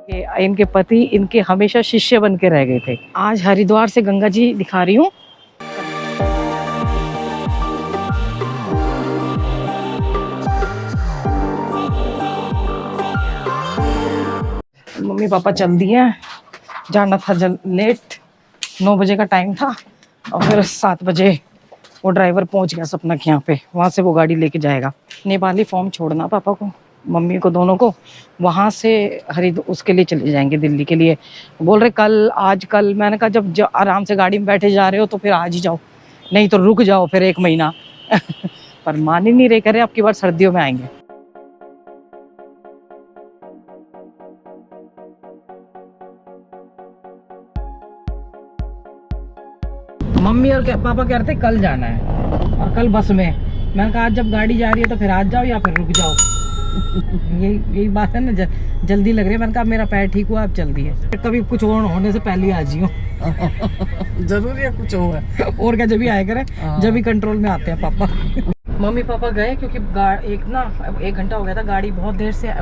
इनके पति इनके हमेशा शिष्य बन के रह गए थे। आज हरिद्वार से गंगा जी दिखा रही हूँ। मम्मी पापा चल दिए, जाना था लेट, 9 बजे का टाइम था और फिर 7 बजे वो ड्राइवर पहुंच गया सपना के यहाँ पे, वहाँ से वो गाड़ी लेके जाएगा। नेपाली फॉर्म छोड़ना पापा को, मम्मी को, दोनों को, वहाँ से उसके लिए चले जाएंगे दिल्ली के लिए। बोल रहे कल, आज कल। मैंने कहा जब आराम से गाड़ी में बैठे जा रहे हो तो फिर आज ही जाओ, नहीं तो रुक जाओ फिर 1 महीना। पर मान ही नहीं रहे, करे अब की बार सर्दियों में आएंगे। मम्मी और पापा कह रहे थे कल जाना है और कल बस में। मैंने कहा आज जब गाड़ी जा रही है तो फिर आज जाओ या फिर रुक जाओ। यही बात है ना, जल्दी लग रही है। मैंने कहा मेरा पैर ठीक हुआ अब जल्दी है, कभी कुछ होने से पहले आ जियो। जरूरी है कुछ हो है और क्या, जब भी आया करे जब भी कंट्रोल में आते हैं पापा। मम्मी पापा गए क्योंकि 1 घंटा हो गया था, गाड़ी बहुत देर से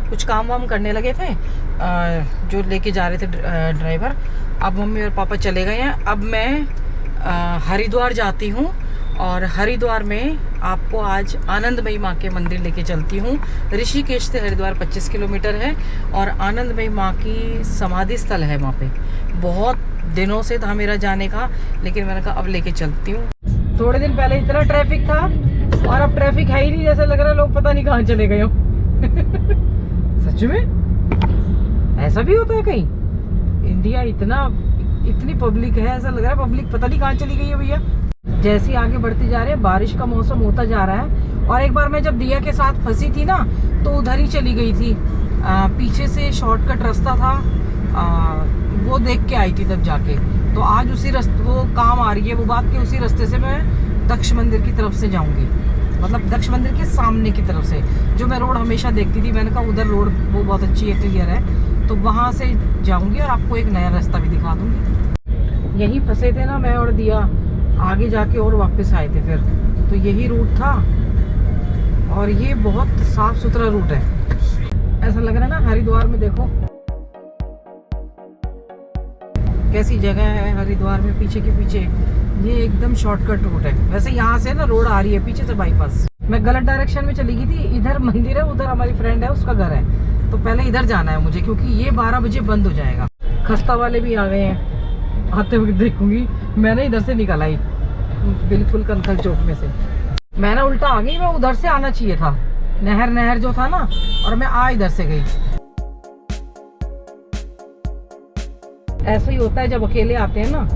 कुछ काम वाम करने लगे थे जो लेके जा रहे थे ड्राइवर। अब मम्मी और पापा चले गए हैं। अब मैं हरिद्वार जाती हूँ और हरिद्वार में आपको आज आनंदमयी माँ के मंदिर लेके चलती हूँ। ऋषिकेश से हरिद्वार 25 किलोमीटर है और आनंदमयी माँ की समाधि स्थल है वहाँ पे। बहुत दिनों से था मेरा जाने का, लेकिन मैंने कहा अब लेके चलती हूँ। थोड़े दिन पहले इतना ट्रैफिक था और अब ट्रैफिक है ही नहीं, जैसे लग रहा है लोग पता नहीं कहाँ चले गए हो। सच में ऐसा भी होता है कहीं? इंडिया इतनी पब्लिक है, ऐसा लग रहा है पब्लिक पता नहीं कहाँ चली गई है भैया। जैसे ही आगे बढ़ते जा रहे हैं, बारिश का मौसम होता जा रहा है। और एक बार मैं जब दिया के साथ फंसी थी ना, तो उधर ही चली गई थी। पीछे से शॉर्टकट रास्ता था, वो देख के आई थी तब जाके। तो आज उसी रास्ते, वो काम आ रही है वो बात, कि उसी रास्ते से मैं दक्ष मंदिर की तरफ से जाऊंगी। मतलब दक्ष मंदिर के सामने की तरफ से, जो मैं रोड हमेशा देखती थी। मैंने कहा उधर रोड वो बहुत अच्छी है, क्लियर है, तो वहाँ से जाऊंगी और आपको एक नया रास्ता भी दिखा दूंगी। यही फंसे थे ना मैं और दिया, आगे जाके और वापस आए थे फिर, तो यही रूट था। और ये बहुत साफ सुथरा रूट है, ऐसा लग रहा है ना हरिद्वार में। देखो कैसी जगह है हरिद्वार में, पीछे के पीछे ये एकदम शॉर्टकट रूट है। वैसे यहाँ से ना रोड आ रही है पीछे से बाईपास। मैं गलत डायरेक्शन में चली गई थी, इधर मंदिर है, उधर हमारी फ्रेंड है, उसका घर है, तो पहले इधर जाना है मुझे, क्योंकि ये 12 बजे बंद हो जाएगा। खस्ता वाले भी आ गए हैं, आते हुए देखूंगी। मैंने इधर से निकल आई बिल्कुल कंथल चौक में से। मैं ना उल्टा आ गई, मैं उधर से आना चाहिए था, नहर जो था ना, और मैं इधर से गई। ऐसा ही होता है जब अकेले आते हैं ना।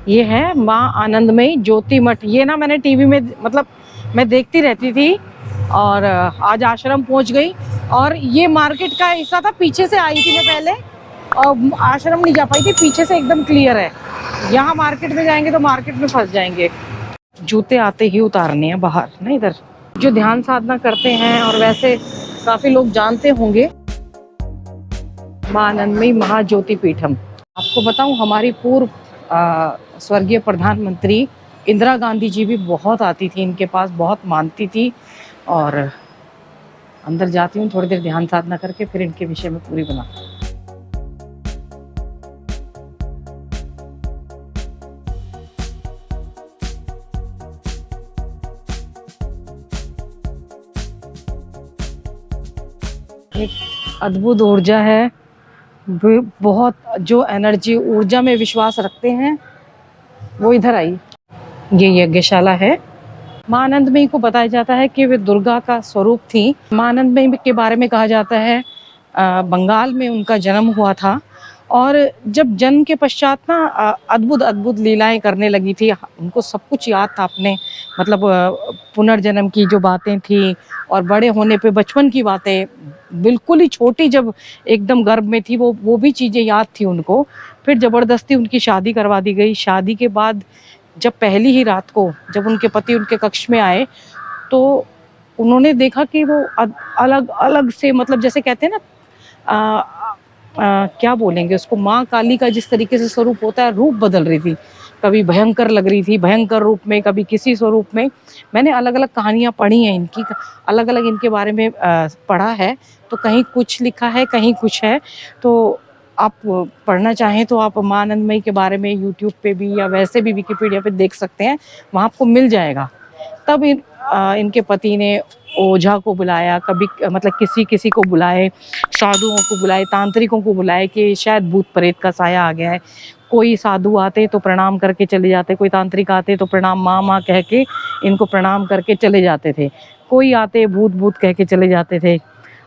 ये है माँ आनंदमयी ज्योति मठ। ये ना मैंने टीवी में, मतलब मैं देखती रहती थी, और आज आश्रम पहुंच गई। और ये मार्केट का हिस्सा था, पीछे से आई थी मैं पहले, और आश्रम नहीं जा पाई थी, पीछे से एकदम क्लियर है। यहाँ मार्केट में जाएंगे तो मार्केट में फंस जाएंगे। जूते आते ही उतारने हैं बाहर ना। इधर जो ध्यान साधना करते हैं, और वैसे काफी लोग जानते होंगे, माँ आनंदमयी महाज्योति पीठम। आपको बताऊं, हमारी पूर्व स्वर्गीय प्रधानमंत्री इंदिरा गांधी जी भी बहुत आती थी इनके पास, बहुत मानती थी। और अंदर जाती हूँ, थोड़ी देर ध्यान साधना करके फिर इनके विषय में पूरी बना। एक अद्भुत ऊर्जा है, बहुत जो एनर्जी, ऊर्जा में विश्वास रखते हैं वो इधर आई। ये यज्ञशाला है। माँ आनंदमयी को बताया जाता है कि वे दुर्गा का स्वरूप थी। माँ आनंदमयी के बारे में कहा जाता है बंगाल में उनका जन्म हुआ था, और जब जन्म के पश्चात ना अद्भुत लीलाएं करने लगी थी। उनको सब कुछ याद था अपने, मतलब पुनर्जन्म की जो बातें थी, और बड़े होने पे बचपन की बातें, बिल्कुल ही छोटी जब एकदम गर्भ में थी वो भी चीज़ें याद थी उनको। फिर ज़बरदस्ती उनकी शादी करवा दी गई। शादी के बाद जब पहली ही रात को जब उनके पति उनके कक्ष में आए, तो उन्होंने देखा कि वो अलग अलग से, मतलब जैसे कहते हैं ना क्या बोलेंगे उसको, माँ काली का जिस तरीके से स्वरूप होता है, रूप बदल रही थी। कभी भयंकर लग रही थी, भयंकर रूप में, कभी किसी स्वरूप में। मैंने अलग अलग कहानियाँ पढ़ी हैं इनकी, अलग अलग इनके बारे में पढ़ा है। तो कहीं कुछ लिखा है, कहीं कुछ है। तो आप पढ़ना चाहें तो आप माँ आनंदमयी के बारे में यूट्यूब पे भी या वैसे भी विकिपीडिया पे देख सकते हैं, वहाँ आपको मिल जाएगा। तब इनके पति ने ओझा को बुलाया, कभी मतलब किसी किसी को बुलाए, साधुओं को बुलाए, तांत्रिकों को बुलाए कि शायद भूत प्रेत का साया आ गया है। कोई साधु आते तो प्रणाम करके चले जाते, कोई तांत्रिक आते तो प्रणाम माँ माँ कह के इनको प्रणाम करके चले जाते थे, कोई आते भूत भूत कह के चले जाते थे।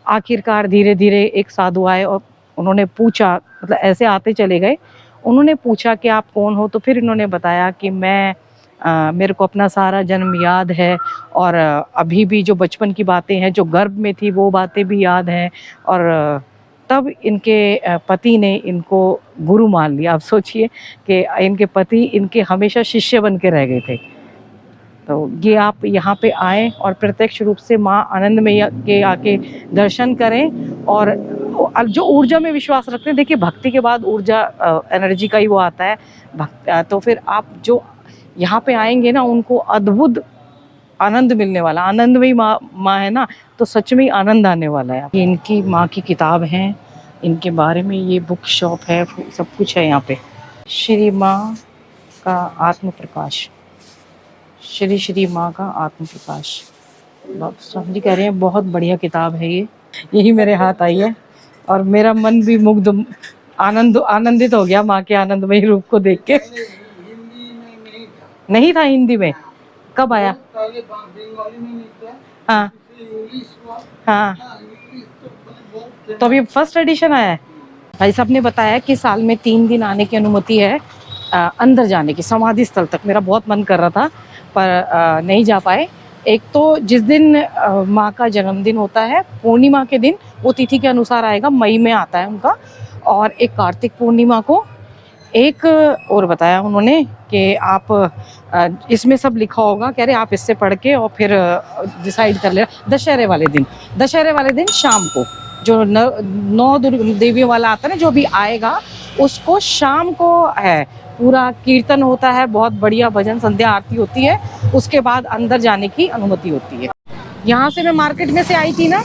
आखिरकार धीरे धीरे एक साधु आए और उन्होंने पूछा, मतलब ऐसे आते चले गए, उन्होंने पूछा कि आप कौन हो। तो फिर इन्होंने बताया कि मैं मेरे को अपना सारा जन्म याद है, और अभी भी जो बचपन की बातें हैं, जो गर्भ में थी वो बातें भी याद हैं। और तब इनके पति ने इनको गुरु मान लिया। आप सोचिए कि इनके पति इनके हमेशा शिष्य बन के रह गए थे। तो ये आप यहाँ पे आएँ और प्रत्यक्ष रूप से माँ आनंदमयी के आके दर्शन करें। और जो ऊर्जा में विश्वास रखते हैं, देखिए भक्ति के बाद ऊर्जा एनर्जी का ही वो आता है। तो फिर आप जो यहाँ पे आएंगे ना, उनको अद्भुत आनंद मिलने वाला। आनंदमयी माँ है ना, तो सच में ही आनंद आने वाला है। ये इनकी माँ की किताब है, इनके बारे में ये बुक शॉप है, सब कुछ है यहाँ पे। श्री माँ का आत्म प्रकाश, श्री श्री माँ का आत्म प्रकाश, समझी कह रहे हैं, बहुत बढ़िया किताब है ये। यही मेरे हाथ आई है और मेरा मन भी मुग्ध आनंदित हो गया माँ के आनंदमयी रूप को देख के। नहीं था हिंदी में, कब आया? हाँ हाँ, तो अभी फर्स्ट एडिशन आया है। भाई साहब ने बताया कि साल में 3 दिन आने की अनुमति है अंदर जाने की, समाधि स्थल तक। मेरा बहुत मन कर रहा था पर नहीं जा पाए। एक तो जिस दिन माँ का जन्मदिन होता है, पूर्णिमा के दिन, वो तिथि के अनुसार आएगा, मई में आता है उनका, और एक कार्तिक पूर्णिमा को। एक और बताया उन्होंने कि आप इसमें सब लिखा होगा, कह रहे आप इससे पढ़ के और फिर डिसाइड कर लेना। दशहरे वाले दिन शाम को जो 9 देवियों वाला आता है ना, जो भी आएगा उसको शाम को है, पूरा कीर्तन होता है, बहुत बढ़िया भजन संध्या आरती होती है। उसके बाद अंदर जाने की अनुमति होती है। यहाँ से मैं मार्केट में से आई थी ना,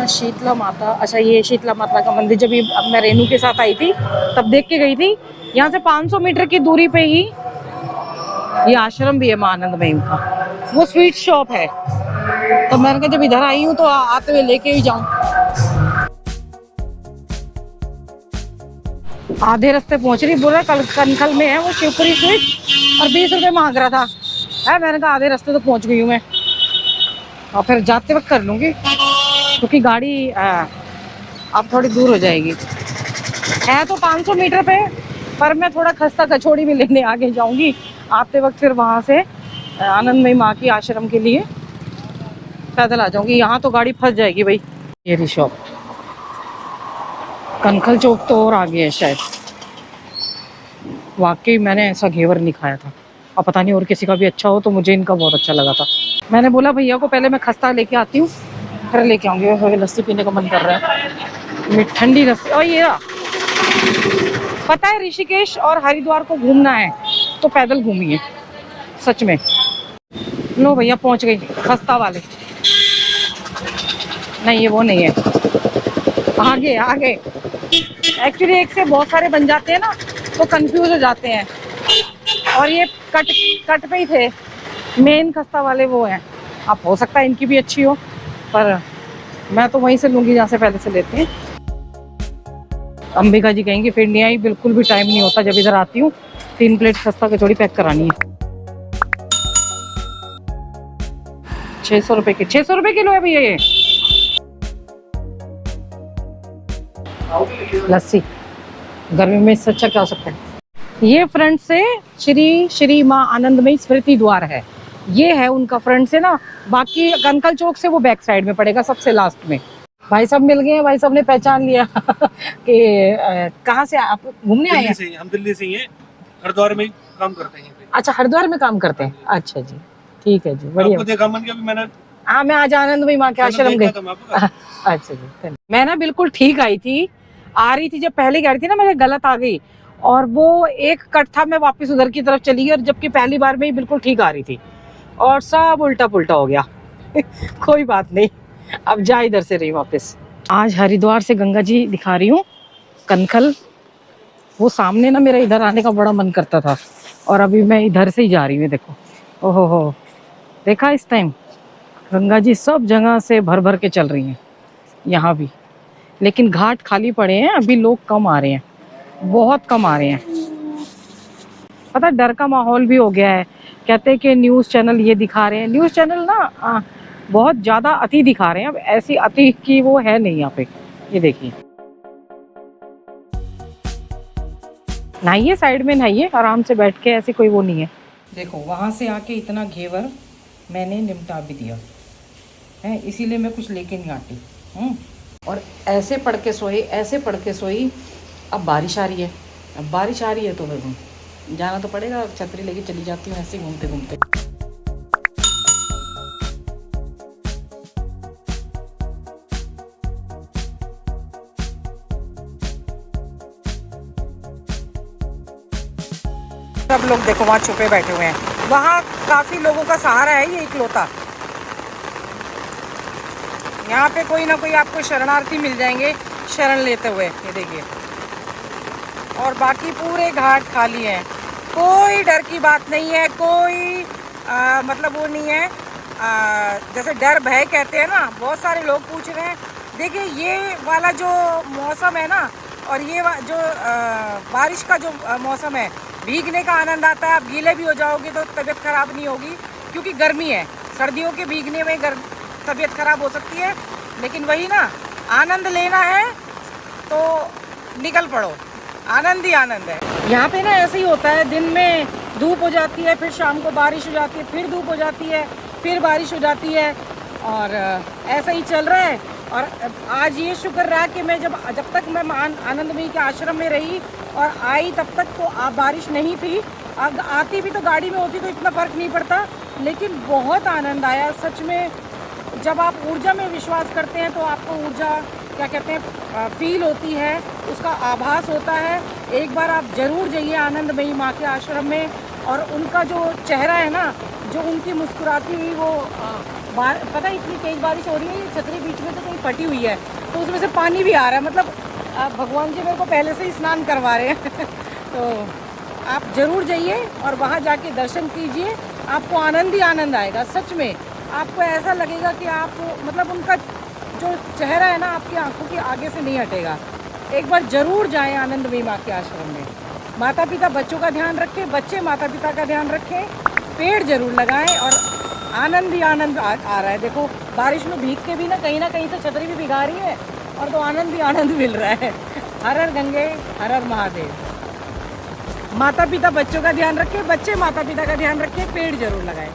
शीतला माता, अच्छा ये शीतला माता का मंदिर, जब मैं रेनू के साथ आई थी तब देख के गई थी। यहाँ से 500 मीटर की दूरी पे ही ये आश्रम भी है माँ आनंदमयी का। वो स्वीट शॉप है, तो मैंने कहा जब इधर आई हूँ तो आते हुए लेके ही जाऊँ। आधे रास्ते पहुंच रही, बोल रहा कनखल में है वो शिवपुरी स्वीट, और 20 रुपए मांग रहा था है। मैंने कहा आधे रास्ते तो पहुंच गई हूँ मैं, और फिर जाते वक्त कर लूँगी क्योंकि गाड़ी अब थोड़ी दूर हो जाएगी। है तो 500 मीटर पे, पर मैं थोड़ा खस्ता कचौड़ी भी लेने आगे जाऊंगी आते वक्त। फिर वहाँ से आनंदमयी माँ की आश्रम के लिए पैदल आ जाऊंगी। यहाँ तो गाड़ी फंस जाएगी भाई। ये रही शॉप, कनखल चौक तो और आगे है शायद। वाकई मैंने ऐसा घेवर नहीं खाया था, और पता नहीं और किसी का भी अच्छा हो, तो मुझे इनका बहुत अच्छा लगा था। मैंने बोला भैया को पहले मैं खस्ता लेके आती हूँ, फिर लेके आऊँगी। लस्सी पीने का मन कर रहा है, ठंडी लस्सी। और ये पता है, ऋषिकेश और हरिद्वार को घूमना है तो पैदल घूमिए, सच में। लो भैया पहुँच गई, खस्ता वाले। नहीं ये वो नहीं है, आगे आगे। एक्चुअली एक से बहुत सारे बन जाते हैं ना, तो कंफ्यूज हो जाते हैं। और ये कट पे ही थे, मेन खस्ता वाले वो हैं। अब हो सकता है इनकी भी अच्छी हो, पर मैं तो वहीं से लूँगी जहाँ से पहले से लेते हैं। अंबिका जी कहेंगे फिर नहीं आई, बिल्कुल भी टाइम नहीं होता जब इधर आती हूँ। 3 प्लेट खस्ता कचौड़ी पैक करानी है। 600 रुपए की, 600 रुपए किलो है भैया ये लस्सी। गर्मी में इससे अच्छा क्या हो सकता है। ये फ्रंट से श्री श्री माँ आनंदमयी स्मृति द्वार है, ये है उनका फ्रंट से ना। बाकी कनखल चौक से वो बैक साइड में पड़ेगा, सबसे लास्ट में। भाई साहब मिल गए हैं, भाई साहब ने पहचान लिया कि कहाँ से आप घूमने आए हैं? हम दिल्ली से ही हैं, हरिद्वार में काम करते हैं। अच्छा हरिद्वार में काम करते हैं, अच्छा जी ठीक है जी, बढ़िया। देखा मन अभी मैंने, हाँ मैं आज आनंदमयी माँ के आश्रम गई। अच्छा जी, मैं ना बिल्कुल ठीक आई थी, आ रही थी जब पहले कह रही थी ना, मैं गलत आ गई और वो एक कट था, मैं वापस उधर की तरफ चली गई, और जबकि पहली बार में ही बिल्कुल ठीक आ रही थी, और सब उल्टा पुल्टा हो गया। कोई बात नहीं, अब जा इधर से रही वापस। आज हरिद्वार से गंगा जी दिखा रही हूँ, कनखल। वो सामने ना मेरा इधर आने का बड़ा मन करता था, और अभी मैं इधर से ही जा रही हूँ। देखो, ओहो हो, देखा इस टाइम गंगा जी सब जगह से भर भर के चल रही हैं, यहाँ भी। लेकिन घाट खाली पड़े हैं, अभी लोग कम आ रहे हैं, बहुत कम आ रहे हैं। पता, डर का माहौल भी हो गया है। कहते हैं कि न्यूज़ चैनल ये दिखा रहे हैं, न्यूज़ चैनल ना बहुत ज़्यादा अति दिखा रहे हैं। अब ऐसी अति की वो है नहीं यहाँ पे। ये देखिए, नहाइए, साइड में नहाइए आराम से बैठ के, ऐसी कोई वो नहीं है। देखो, वहाँ से आके इतना घेवर मैंने निपटा भी दिया है, इसीलिए मैं कुछ लेके नहीं आती। और ऐसे पढ़ के सोई, ऐसे पढ़ के सोई। अब बारिश आ रही है, अब बारिश आ रही है तो फिर जाना तो पड़ेगा। छतरी लेके चली जाती हूँ ऐसे घूमते घूमते। सब लोग देखो वहाँ छुपे बैठे हुए हैं, वहाँ काफी लोगों का सहारा है ये इकलौता। यहाँ पे कोई ना कोई आपको शरणार्थी मिल जाएंगे शरण लेते हुए, ये देखिए। और बाकी पूरे घाट खाली हैं, कोई डर की बात नहीं है, कोई मतलब वो नहीं है। जैसे डर भय कहते हैं ना, बहुत सारे लोग पूछ रहे हैं। देखिए, ये वाला जो मौसम है ना, और ये जो बारिश का जो मौसम है, भीगने का आनंद आता है। आप गीले भी हो जाओगे तो तबीयत खराब नहीं होगी, क्योंकि गर्मी है। सर्दियों के भीगने में तबीयत खराब हो सकती है, लेकिन वही ना, आनंद लेना है तो निकल पड़ो, आनंद ही आनंद है। यहाँ पे ना ऐसे ही होता है, दिन में धूप हो जाती है, फिर शाम को बारिश हो जाती है, फिर धूप हो जाती है, फिर बारिश हो जाती है, और ऐसा ही चल रहा है। और आज ये शुक्र रहा कि मैं जब तक मैं आनंदमयी के आश्रम में रही और आई, तब तक तो बारिश नहीं थी। अब आती भी तो गाड़ी में होती तो इतना फ़र्क नहीं पड़ता, लेकिन बहुत आनंद आया सच में। जब आप ऊर्जा में विश्वास करते हैं तो आपको ऊर्जा, क्या कहते हैं, फील होती है, उसका आभास होता है। एक बार आप ज़रूर जाइए आनंदमयी माँ के आश्रम में, और उनका जो चेहरा है ना, जो उनकी मुस्कुराती हुई वो पता है, इतनी तेज़ बारिश हो रही है, ये छतरी बीच में तो कहीं फटी हुई है, तो उसमें से पानी भी आ रहा है। मतलब भगवान जी मेरे को पहले से ही स्नान करवा रहे हैं। तो आप ज़रूर जाइए और वहाँ जाके दर्शन कीजिए, आपको आनंद ही आनंद आएगा सच में। आपको ऐसा लगेगा कि आप, मतलब उनका जो चेहरा है ना, आपकी आंखों के आगे से नहीं हटेगा। एक बार ज़रूर जाएं आनंदमयी माँ के आश्रम में। माता पिता बच्चों का ध्यान रखें, बच्चे माता पिता का ध्यान रखें, पेड़ ज़रूर लगाएं, और आनंद ही आनंद आ रहा है। देखो, बारिश में भीग के भी ना कहीं से छतरी भी भिगा रही है, और तो आनंद ही आनंद मिल रहा है। हर हर गंगे, हर हर महादेव। माता पिता बच्चों का ध्यान रखें, बच्चे माता पिता का ध्यान रखें, पेड़ ज़रूर लगाएं।